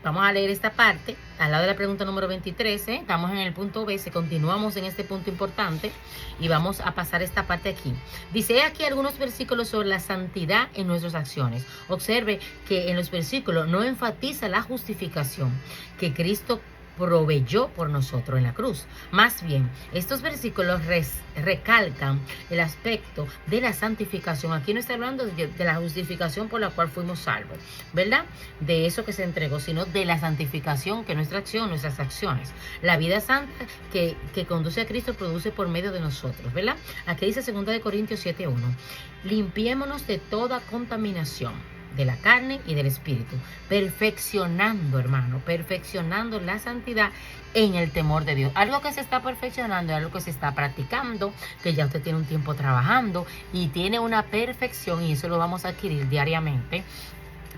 Vamos a leer esta parte, al lado de la pregunta número 23, estamos en el punto B, continuamos en este punto importante y vamos a pasar esta parte aquí. Dice aquí algunos versículos sobre la santidad en nuestras acciones. Observe que en los versículos no enfatiza la justificación que Cristo proveyó por nosotros en la cruz. Más bien, estos versículos recalcan el aspecto de la santificación. Aquí no está hablando de la justificación por la cual fuimos salvos, ¿verdad? De eso que se entregó, sino de la santificación que nuestra acción, nuestras acciones, la vida santa que conduce a Cristo produce por medio de nosotros, ¿verdad? Aquí dice 2 Corintios 7:1. Limpiémonos de toda contaminación de la carne y del espíritu, perfeccionando, hermano, perfeccionando la santidad en el temor de Dios. Algo que se está perfeccionando es algo que se está practicando, que ya usted tiene un tiempo trabajando y tiene una perfección, y eso lo vamos a adquirir diariamente.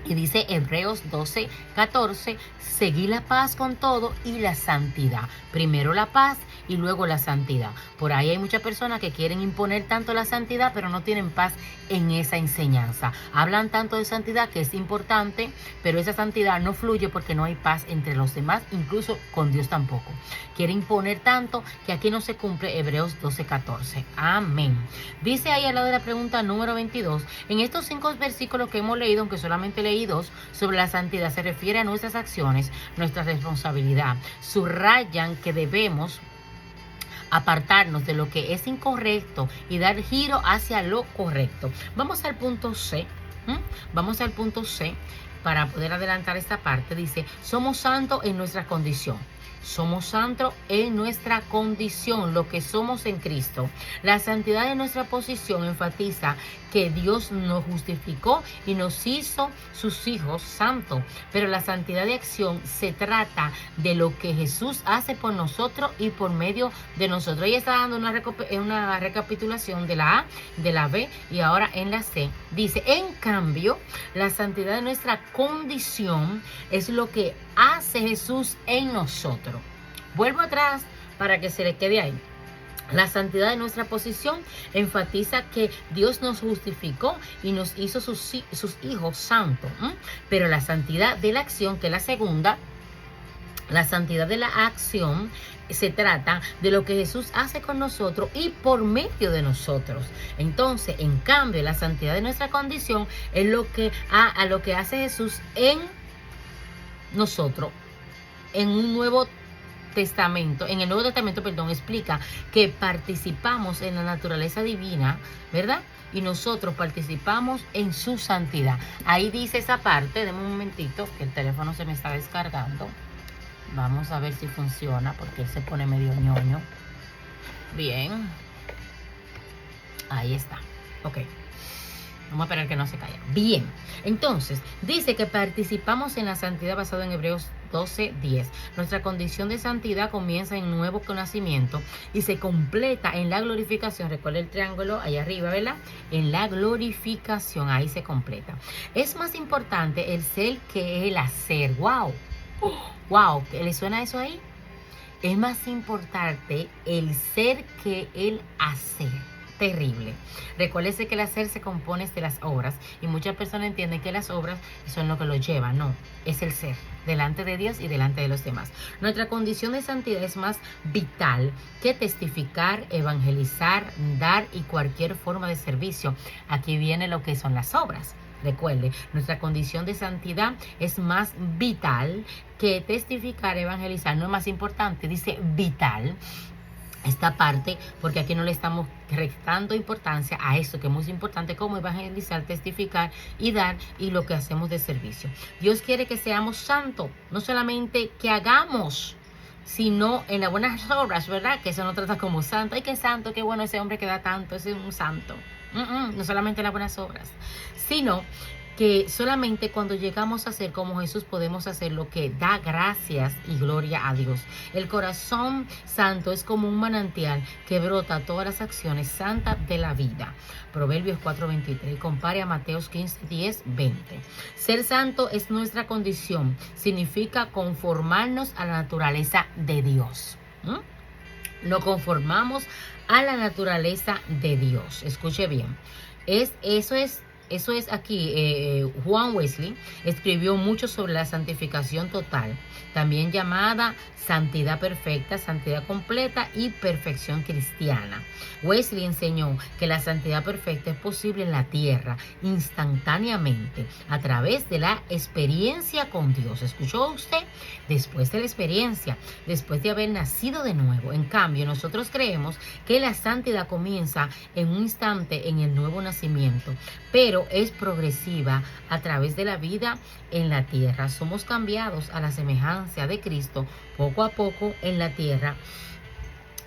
Y dice Hebreos 12:14, seguí la paz con todo y la santidad. Primero la paz y luego la santidad. Por ahí hay muchas personas que quieren imponer tanto la santidad, pero no tienen paz en esa enseñanza. Hablan tanto de santidad, que es importante, pero esa santidad no fluye porque no hay paz entre los demás, incluso con Dios tampoco. Quiere imponer tanto que aquí no se cumple Hebreos 12:14. Amén. Dice ahí al lado de la pregunta número 22, en estos 5 versículos que hemos leído, aunque solamente leí 2, sobre la santidad, se refiere a nuestras acciones, nuestra responsabilidad. Subrayan que debemos apartarnos de lo que es incorrecto y dar giro hacia lo correcto. Vamos al punto C. Vamos al punto C para poder adelantar esta parte. Dice, somos santos en nuestra condición. Somos santos en nuestra condición, lo que somos en Cristo. La santidad de nuestra posición enfatiza que Dios nos justificó y nos hizo sus hijos santos. Pero la santidad de acción se trata de lo que Jesús hace por nosotros y por medio de nosotros. Ella está dando una recapitulación de la A, de la B y ahora en la C. Dice, en cambio, la santidad de nuestra condición es lo que hace Jesús en nosotros. Vuelvo atrás para que se le quede ahí. La santidad de nuestra posición enfatiza que Dios nos justificó y nos hizo sus hijos santos. Pero la santidad de la acción, que es la segunda, la santidad de la acción se trata de lo que Jesús hace con nosotros y por medio de nosotros. Entonces, en cambio, la santidad de nuestra condición es lo que hace Jesús en nosotros. En el Nuevo Testamento, explica que participamos en la naturaleza divina, ¿verdad? Y nosotros participamos en su santidad. Ahí dice esa parte, denme un momentito, que el teléfono se me está descargando. Vamos a ver si funciona, porque él se pone medio ñoño. Bien. Ahí está. Ok. Vamos a esperar que no se caiga. Bien, entonces, dice que participamos en la santidad basado en Hebreos 12:10. Nuestra condición de santidad comienza en nuevo nacimiento y se completa en la glorificación. Recuerda el triángulo ahí arriba, ¿verdad? En la glorificación, ahí se completa. Es más importante el ser que el hacer. ¡Wow! ¡Wow! ¿Le suena eso ahí? Es más importante el ser que el hacer. Terrible. Recuérdese que el hacer se compone de las obras y muchas personas entienden que las obras son lo que lo lleva. No, es el ser delante de Dios y delante de los demás. Nuestra condición de santidad es más vital que testificar, evangelizar, dar y cualquier forma de servicio. Aquí viene lo que son las obras. Recuerde, nuestra condición de santidad es más vital que testificar, evangelizar. No es más importante, dice vital. Esta parte, porque aquí no le estamos restando importancia a esto que es muy importante, como evangelizar, testificar y dar, y lo que hacemos de servicio. Dios quiere que seamos santos, no solamente que hagamos, sino en las buenas obras, ¿verdad? Que eso no trata como santo. Ay, qué santo, qué bueno ese hombre que da tanto, ese es un santo. No solamente en las buenas obras, sino que solamente cuando llegamos a ser como Jesús podemos hacer lo que da gracias y gloria a Dios. El corazón santo es como un manantial que brota todas las acciones santas de la vida. Proverbios 4:23. Compare a Mateos 15:10-20. Ser santo es nuestra condición. Significa conformarnos a la naturaleza de Dios. Nos conformamos a la naturaleza de Dios. Escuche bien. Eso es eso es aquí, Juan Wesley escribió mucho sobre la santificación total, también llamada santidad perfecta, santidad completa y perfección cristiana. Wesley enseñó que la santidad perfecta es posible en la tierra instantáneamente a través de la experiencia con Dios. ¿Escuchó usted? Después de la experiencia, después de haber nacido de nuevo. En cambio, nosotros creemos que la santidad comienza en un instante en el nuevo nacimiento, pero es progresiva a través de la vida en la tierra. Somos cambiados a la semejanza de Cristo poco a poco en la tierra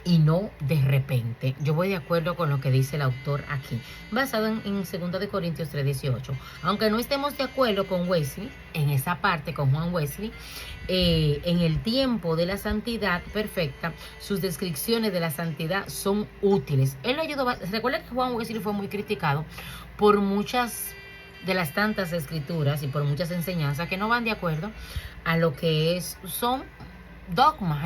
y no de repente. Yo voy de acuerdo con lo que dice el autor aquí, basado en 2 de Corintios 3:18. Aunque no estemos de acuerdo con Wesley, en esa parte, con Juan Wesley, en el tiempo de la santidad perfecta, sus descripciones de la santidad son útiles. Él lo ayudó. Recuerda que Juan Wesley fue muy criticado por muchas de las tantas escrituras y por muchas enseñanzas que no van de acuerdo a lo que son dogmas,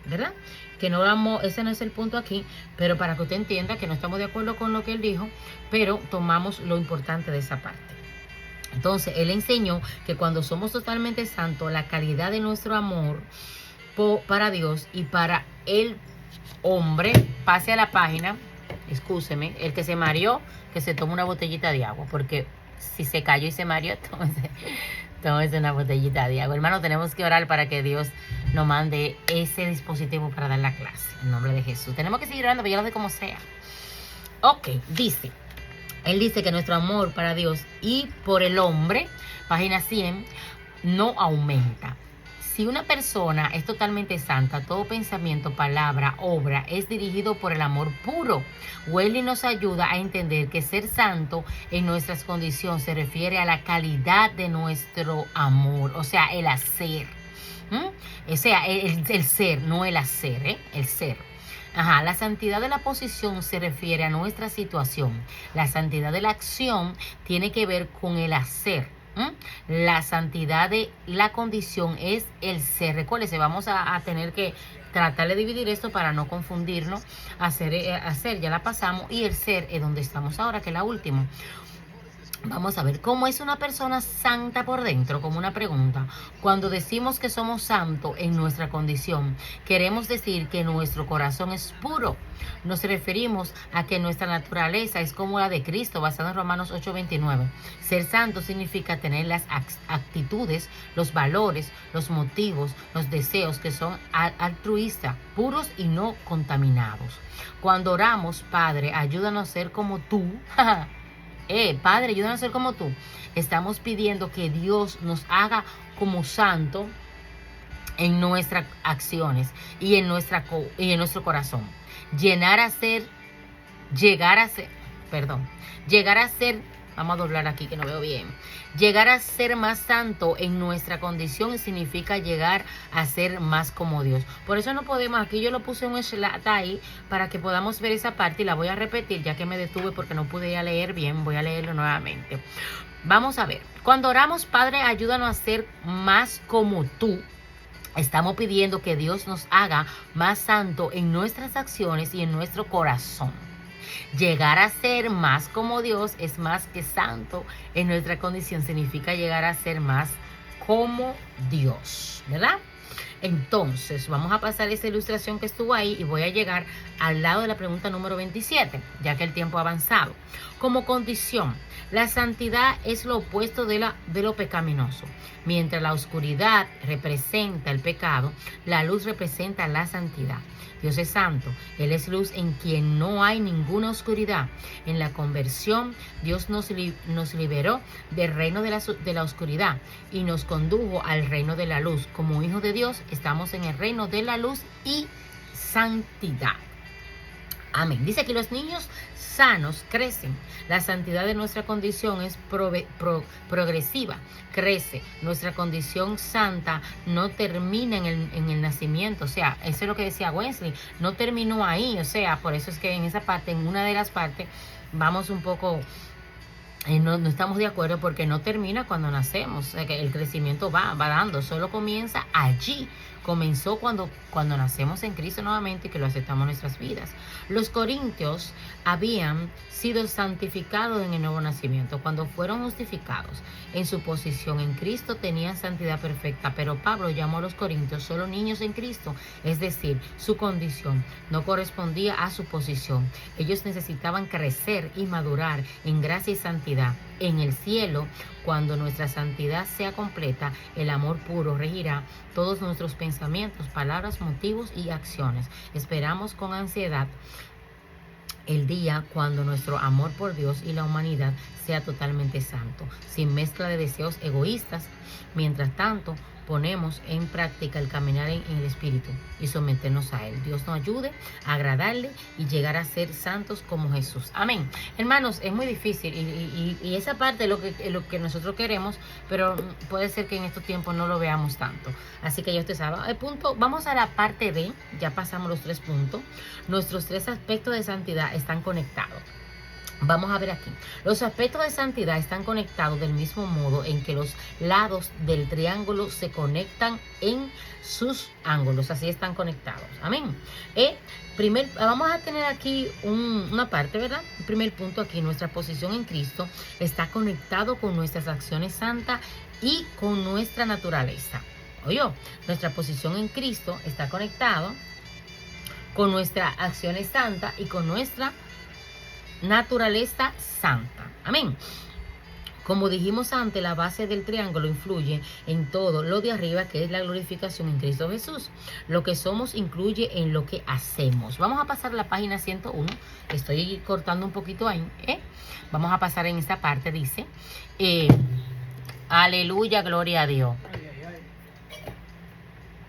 ¿verdad? Que no vamos, ese no es el punto aquí, pero para que usted entienda que no estamos de acuerdo con lo que él dijo, pero tomamos lo importante de esa parte. Entonces, él enseñó que cuando somos totalmente santos, la calidad de nuestro amor para Dios y para el hombre, pase a la página, excúseme, el que se mareó, que se tome una botellita de agua, porque si se cayó y se mareó, entonces una botellita de agua. Hermano, tenemos que orar para que Dios nos mande ese dispositivo para dar la clase. En nombre de Jesús. Tenemos que seguir orando, pero yo lo sé como sea. Ok, él dice que nuestro amor para Dios y por el hombre, página 100, no aumenta. Si una persona es totalmente santa, todo pensamiento, palabra, obra es dirigido por el amor puro. Wesley nos ayuda a entender que ser santo en nuestras condiciones se refiere a la calidad de nuestro amor, o sea, el hacer. O sea, el ser, no el hacer, el ser. La santidad de la posición se refiere a nuestra situación. La santidad de la acción tiene que ver con el hacer. La santidad de la condición es el ser. Recuérdese, vamos a tener que tratar de dividir esto para no confundirnos. Hacer ya la pasamos y el ser es donde estamos ahora, que es la última. Vamos a ver cómo es una persona santa por dentro, como una pregunta. Cuando decimos que somos santos en nuestra condición, queremos decir que nuestro corazón es puro. Nos referimos a que nuestra naturaleza es como la de Cristo, basada en Romanos 8:29. Ser santo significa tener las actitudes, los valores, los motivos, los deseos que son altruistas, puros y no contaminados. Cuando oramos, Padre, ayúdanos a ser como tú. Padre, ayúdanos a ser como tú. Estamos pidiendo que Dios nos haga como santo en nuestras acciones y en nuestro corazón. Llegar a ser, vamos a doblar aquí que no veo bien. Llegar a ser más santo en nuestra condición significa llegar a ser más como Dios. Por eso no podemos, aquí yo lo puse un slide ahí para que podamos ver esa parte y la voy a repetir ya que me detuve porque no pude ya leer bien, voy a leerlo nuevamente. Vamos a ver, cuando oramos, Padre, ayúdanos a ser más como tú. Estamos pidiendo que Dios nos haga más santo en nuestras acciones y en nuestro corazón. Llegar a ser más como Dios es más que santo en nuestra condición. Significa llegar a ser más como Dios, ¿verdad? Entonces, vamos a pasar esa ilustración que estuvo ahí y voy a llegar al lado de la pregunta número 27, ya que el tiempo ha avanzado. Como condición, la santidad es lo opuesto de lo pecaminoso. Mientras la oscuridad representa el pecado, la luz representa la santidad. Dios es santo, Él es luz en quien no hay ninguna oscuridad. En la conversión, Dios nos liberó del reino de la oscuridad y nos condujo al reino de la luz. Como hijos de Dios, estamos en el reino de la luz y santidad. Amén. Dice que los niños sanos crecen. La santidad de nuestra condición es progresiva, crece. Nuestra condición santa no termina en el nacimiento. O sea, eso es lo que decía Wesley. No terminó ahí. O sea, por eso es que en esa parte, en una de las partes, vamos un poco no estamos de acuerdo porque no termina cuando nacemos. O sea, que el crecimiento va dando, solo comienza allí. Comenzó cuando nacemos en Cristo nuevamente y que lo aceptamos en nuestras vidas. Los corintios habían sido santificados en el nuevo nacimiento. Cuando fueron justificados en su posición en Cristo tenían santidad perfecta, pero Pablo llamó a los corintios solo niños en Cristo, es decir, su condición no correspondía a su posición. Ellos necesitaban crecer y madurar en gracia y santidad. En el cielo, cuando nuestra santidad sea completa, el amor puro regirá todos nuestros pensamientos, palabras, motivos y acciones. Esperamos con ansiedad el día cuando nuestro amor por Dios y la humanidad sea totalmente santo, sin mezcla de deseos egoístas. Mientras tanto, ponemos en práctica el caminar en el Espíritu y someternos a Él. Dios nos ayude a agradarle y llegar a ser santos como Jesús. Amén. Hermanos, es muy difícil y esa parte es lo que nosotros queremos, pero puede ser que en estos tiempos no lo veamos tanto. Así que ya usted sabe. El punto, vamos a la parte D, ya pasamos los 3 puntos. Nuestros 3 aspectos de santidad están conectados. Vamos a ver aquí. Los aspectos de santidad están conectados del mismo modo en que los lados del triángulo se conectan en sus ángulos. Así están conectados. Amén. Vamos a tener aquí una parte, ¿verdad? El primer punto aquí, nuestra posición en Cristo está conectado con nuestras acciones santas y con nuestra naturaleza. Oye, nuestra posición en Cristo está conectado con nuestras acciones santas y con nuestra naturaleza santa. Amén. Como dijimos antes, la base del triángulo influye en todo lo de arriba, que es la glorificación en Cristo Jesús. Lo que somos incluye en lo que hacemos. Vamos a pasar a la página 101. Estoy cortando un poquito ahí. Vamos a pasar en esta parte. Dice, aleluya, gloria a Dios.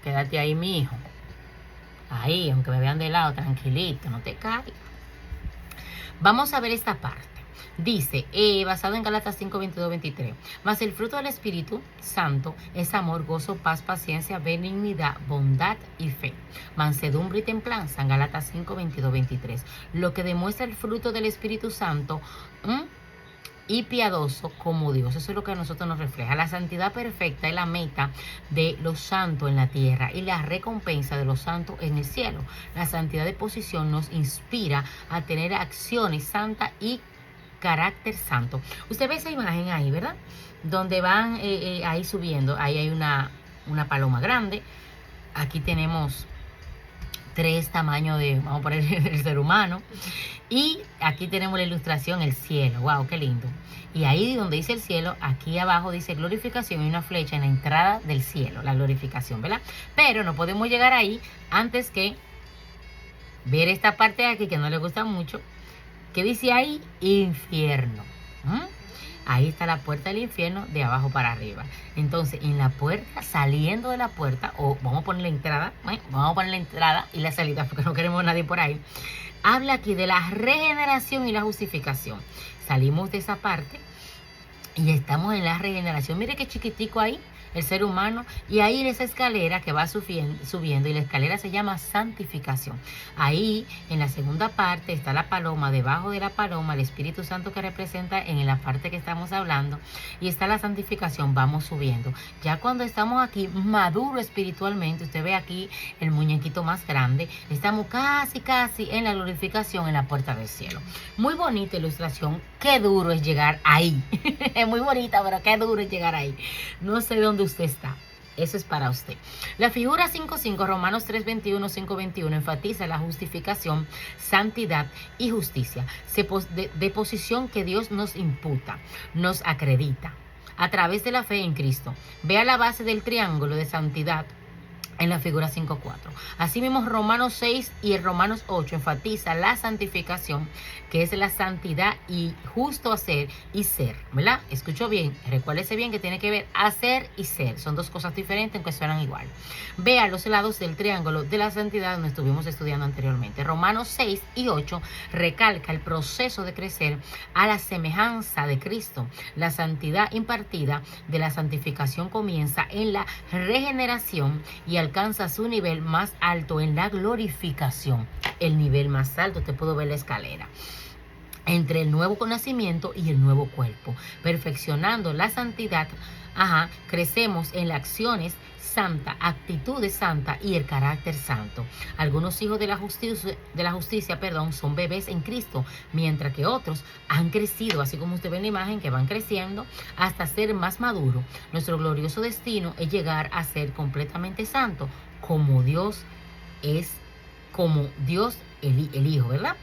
Quédate ahí, mi hijo. Ahí, aunque me vean de lado, tranquilito, no te caigas. Vamos a ver esta parte. Dice, basado en Gálatas 5, 22, 23. Mas el fruto del Espíritu Santo es amor, gozo, paz, paciencia, benignidad, bondad y fe. Mansedumbre y templanza, en Gálatas 5, 22, 23. Lo que demuestra el fruto del Espíritu Santo y piadoso como Dios. Eso es lo que a nosotros nos refleja. La santidad perfecta es la meta de los santos en la tierra y la recompensa de los santos en el cielo. La santidad de posición nos inspira a tener acciones santas y carácter santo. Usted ve esa imagen ahí, ¿verdad? Donde van ahí subiendo. Ahí hay una paloma grande. Aquí tenemos 3 tamaños de, vamos a poner, el ser humano. Y aquí tenemos la ilustración, el cielo. ¡Wow! ¡Qué lindo! Y ahí donde dice el cielo, aquí abajo dice glorificación y una flecha en la entrada del cielo, la glorificación, ¿verdad? Pero no podemos llegar ahí antes que ver esta parte de aquí que no le gusta mucho, que dice ahí infierno. Ahí está la puerta del infierno de abajo para arriba. Entonces, en la puerta, saliendo de la puerta, o vamos a poner la entrada, vamos a poner la entrada y la salida porque no queremos a nadie por ahí. Habla aquí de la regeneración y la justificación. Salimos de esa parte y estamos en la regeneración. Mire qué chiquitico ahí, el ser humano, y ahí en esa escalera que va subiendo, y la escalera se llama santificación. Ahí en la segunda parte está la paloma, debajo de la paloma el Espíritu Santo que representa en la parte que estamos hablando, y está la santificación. Vamos subiendo. Ya cuando estamos aquí maduro espiritualmente, usted ve aquí el muñequito más grande, estamos casi en la glorificación, en la puerta del cielo. Muy bonita ilustración. Qué duro es llegar ahí. Es muy bonita, pero qué duro es llegar ahí. No sé dónde usted está. Eso es para usted. La figura 5.5, Romanos 3.21, 5.21, enfatiza la justificación, santidad y justicia. De posición que Dios nos imputa, nos acredita a través de la fe en Cristo. Vea la base del triángulo de santidad en la figura 5.4. Asimismo, Romanos 6 y el Romanos 8 enfatiza la santificación, que es la santidad y justo hacer y ser, ¿verdad? Escuchó bien, recuérdese bien que tiene que ver hacer y ser. Son 2 cosas diferentes aunque suenan igual. Vea los lados del triángulo de la santidad donde estuvimos estudiando anteriormente. Romanos 6 y 8 recalca el proceso de crecer a la semejanza de Cristo. La santidad impartida de la santificación comienza en la regeneración y alcanza su nivel más alto en la glorificación. El nivel más alto, te puedo ver la escalera. entre el nuevo nacimiento y el nuevo cuerpo. Perfeccionando la santidad, crecemos en las acciones santa, actitudes santa y el carácter santo. Algunos hijos de la justicia, son bebés en Cristo, mientras que otros han crecido, así como usted ve en la imagen, que van creciendo hasta ser más maduros. Nuestro glorioso destino es llegar a ser completamente santo, como Dios el Hijo, ¿verdad?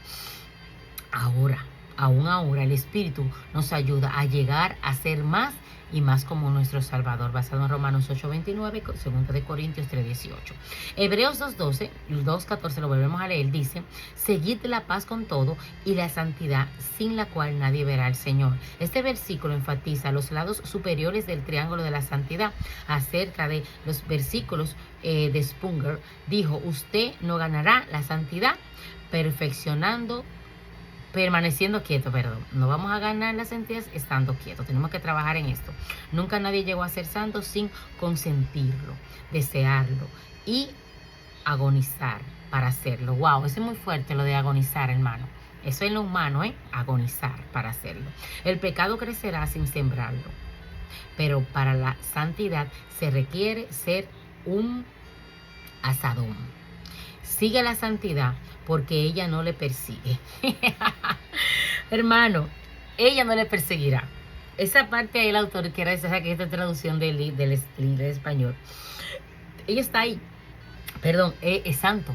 Aún ahora el Espíritu nos ayuda a llegar a ser más y más como nuestro Salvador, basado en Romanos 8:29, 2 de Corintios 3:18. Hebreos 2:12, 2:14, lo volvemos a leer, dice: seguid la paz con todo y la santidad, sin la cual nadie verá al Señor. Este versículo enfatiza los lados superiores del triángulo de la santidad. Acerca de los versículos de Spurgeon, dijo: usted no ganará la santidad permaneciendo quieto, no vamos a ganar las santidad estando quietos. Tenemos que trabajar en esto. Nunca nadie llegó a ser santo sin consentirlo, desearlo y agonizar para hacerlo. Wow, eso es muy fuerte, lo de agonizar, hermano. Eso es lo humano, agonizar para hacerlo. El pecado crecerá sin sembrarlo, pero para la santidad se requiere ser un asadón. Sigue la santidad porque ella no le persigue. Hermano, ella no le perseguirá. Esa parte el autor quiere decir que esta traducción del inglés español. Ella está ahí. Es santo,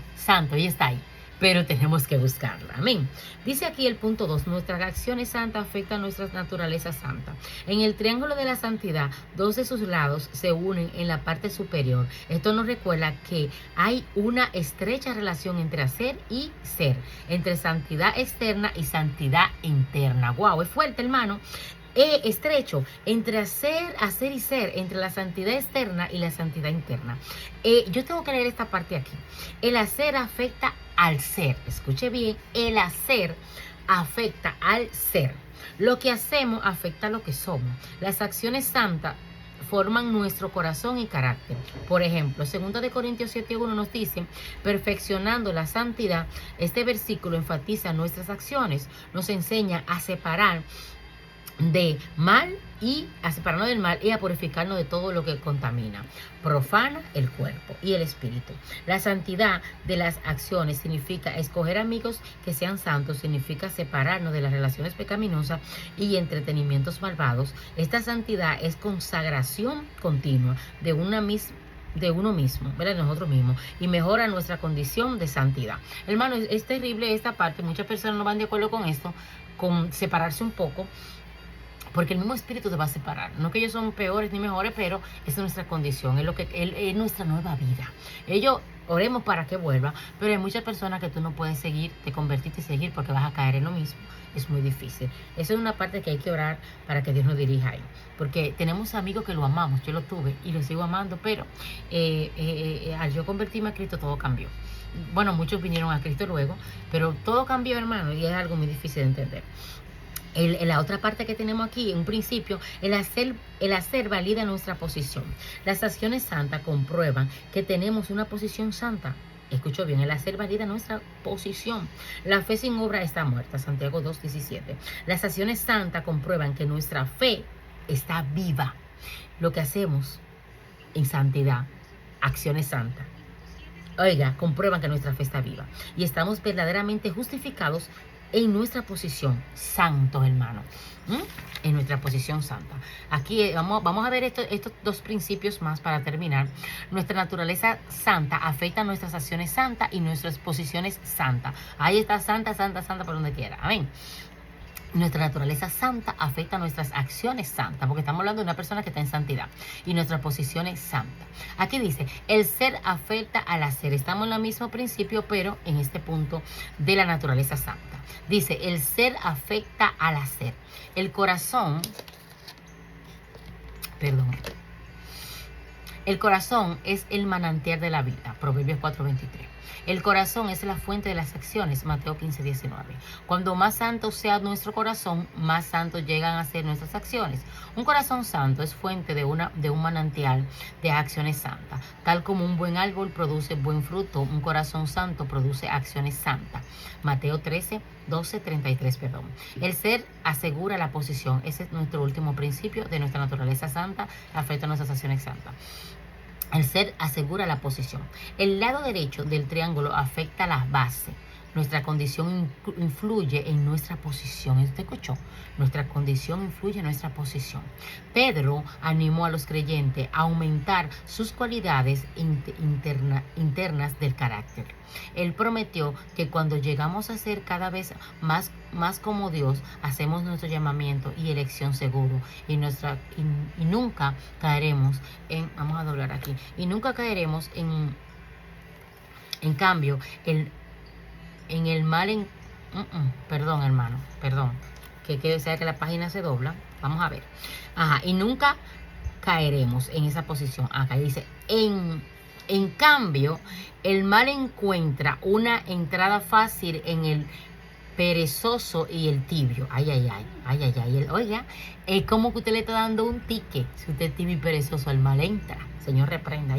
ella está ahí. Pero tenemos que buscarla. Amén. Dice aquí el punto 2. Nuestras acciones santas afectan nuestra naturaleza santa. En el triángulo de la santidad, dos de sus lados se unen en la parte superior. Esto nos recuerda que hay una estrecha relación entre hacer y ser, entre santidad externa y santidad interna. Wow, es fuerte, hermano. Estrecho entre hacer y ser, entre la santidad externa y la santidad interna. Yo tengo que leer esta parte aquí. El hacer afecta al ser. Escuche bien, el hacer afecta al ser. Lo que hacemos afecta a lo que somos. Las acciones santas forman nuestro corazón y carácter. Por ejemplo, 2 de Corintios 7:1 nos dice: perfeccionando la santidad. Este versículo enfatiza nuestras acciones, nos enseña a separarnos del mal y a purificarnos de todo lo que contamina, profana el cuerpo y el espíritu. La santidad de las acciones significa escoger amigos que sean santos, significa separarnos de las relaciones pecaminosas y entretenimientos malvados. Esta santidad es consagración continua de uno mismo, ¿verdad? De nosotros mismos, y mejora nuestra condición de santidad. Hermano, es terrible esta parte. Muchas personas no van de acuerdo con esto, con separarse un poco, porque el mismo espíritu te va a separar. No que ellos son peores ni mejores, pero esa es nuestra condición, es nuestra nueva vida. Oremos para que vuelva, pero hay muchas personas que tú no puedes seguir, te convertiste y seguir, porque vas a caer en lo mismo. Es muy difícil. Esa es una parte que hay que orar para que Dios nos dirija ahí. Porque tenemos amigos que lo amamos, yo lo tuve y lo sigo amando, pero al yo convertirme a Cristo todo cambió. Bueno, muchos vinieron a Cristo luego, pero todo cambió, hermano, y es algo muy difícil de entender. La otra parte que tenemos aquí, en un principio, el hacer valida nuestra posición. Las acciones santas comprueban que tenemos una posición santa. Escucho bien, el hacer valida nuestra posición. La fe sin obra está muerta, Santiago 2:17. Las acciones santas comprueban que nuestra fe está viva. Lo que hacemos en santidad, acciones santas, comprueban que nuestra fe está viva y estamos verdaderamente justificados en nuestra posición santos, hermano. En nuestra posición santa. Aquí vamos a ver estos dos principios más para terminar. Nuestra naturaleza santa afecta nuestras acciones santas y nuestras posiciones santas. Ahí está santa por donde quiera. Amén. Nuestra naturaleza santa afecta nuestras acciones santas, porque estamos hablando de una persona que está en santidad, y nuestra posición es santa. Aquí dice, el ser afecta al hacer. Estamos en el mismo principio, pero en este punto de la naturaleza santa. Dice, el ser afecta al hacer. El corazón El corazón es el manantial de la vida, Proverbios 4:23. El corazón es la fuente de las acciones, Mateo 15:19. Cuando más santo sea nuestro corazón, más santos llegan a ser nuestras acciones. Un corazón santo es fuente de un manantial de acciones santas. Tal como un buen árbol produce buen fruto, un corazón santo produce acciones santas. Mateo 13:12-33, perdón. El ser asegura la posición. Ese es nuestro último principio de nuestra naturaleza santa, afecta a nuestras acciones santas. El ser asegura la posición. El lado derecho del triángulo afecta la base. Nuestra condición influye en nuestra posición. ¿Esto escuchó? Nuestra condición influye en nuestra posición. Pedro animó a los creyentes a aumentar sus cualidades internas del carácter. Él prometió que cuando llegamos a ser cada vez más como Dios, hacemos nuestro llamamiento y elección seguro y nunca caeremos vamos a doblar aquí, y nunca caeremos en cambio, en el mal perdón, hermano, perdón, que sea que la página se dobla, vamos a ver, y nunca caeremos en esa posición. Acá dice, en cambio, el mal encuentra una entrada fácil en el perezoso y el tibio. Oiga, es como que usted le está dando un ticket. Si usted es tibio y perezoso, el mal entra. Señor, reprenda,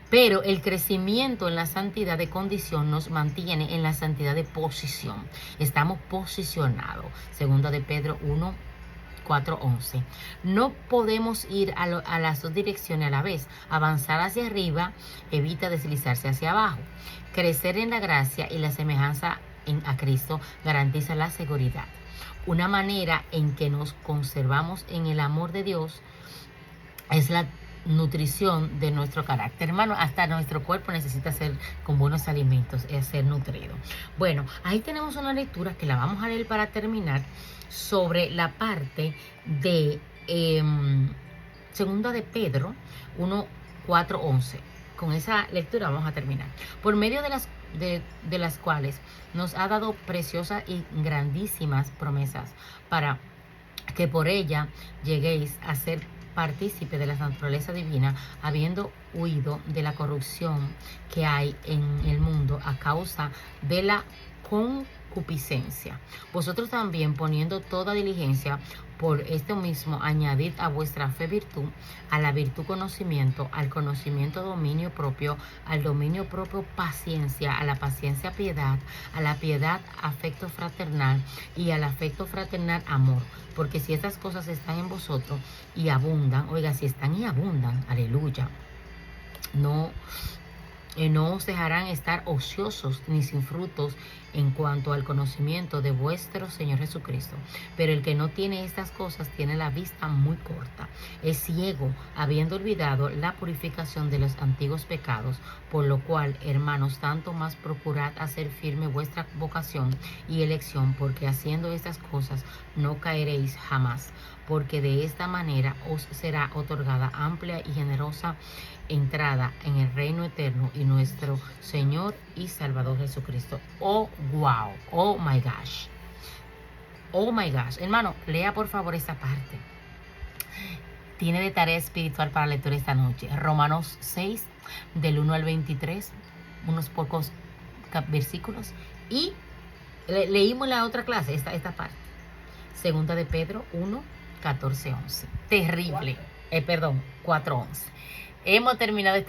Pero el crecimiento en la santidad de condición nos mantiene en la santidad de posición. Estamos posicionados. Segunda de Pedro 1:4-11. No podemos ir a las dos direcciones a la vez. Avanzar hacia arriba evita deslizarse hacia abajo. Crecer en la gracia y la semejanza a Cristo garantiza la seguridad. Una manera en que nos conservamos en el amor de Dios es la nutrición de nuestro carácter. Hermano, hasta nuestro cuerpo necesita ser con buenos alimentos, es ser nutrido. Bueno, ahí tenemos una lectura que la vamos a leer para terminar sobre la parte de segunda de Pedro 1:4-11. Con esa lectura vamos a terminar. Por medio de las cuales nos ha dado preciosas y grandísimas promesas para que por ella lleguéis a ser partícipe de la naturaleza divina, habiendo huido de la corrupción que hay en el mundo a causa de la concupiscencia. Vosotros también, poniendo toda diligencia, por esto mismo añadid a vuestra fe virtud, a la virtud conocimiento, al conocimiento dominio propio, al dominio propio paciencia, a la paciencia piedad, a la piedad afecto fraternal y al afecto fraternal amor. Porque si estas cosas están en vosotros y abundan, oiga, si están y abundan, aleluya, no os dejarán estar ociosos ni sin frutos en cuanto al conocimiento de vuestro Señor Jesucristo. Pero el que no tiene estas cosas tiene la vista muy corta, es ciego, habiendo olvidado la purificación de los antiguos pecados, por lo cual, hermanos, tanto más procurad hacer firme vuestra vocación y elección, porque haciendo estas cosas no caeréis jamás, porque de esta manera os será otorgada amplia y generosa entrada en el reino eterno y nuestro Señor y Salvador Jesucristo. Oh, wow, oh my gosh, hermano, lea por favor esta parte. Tiene de tarea espiritual para lectura esta noche, Romanos 6, del 1-23, unos pocos versículos, y leímos la otra clase, esta parte, segunda de Pedro 1:14-11, terrible, 4:11. Hemos terminado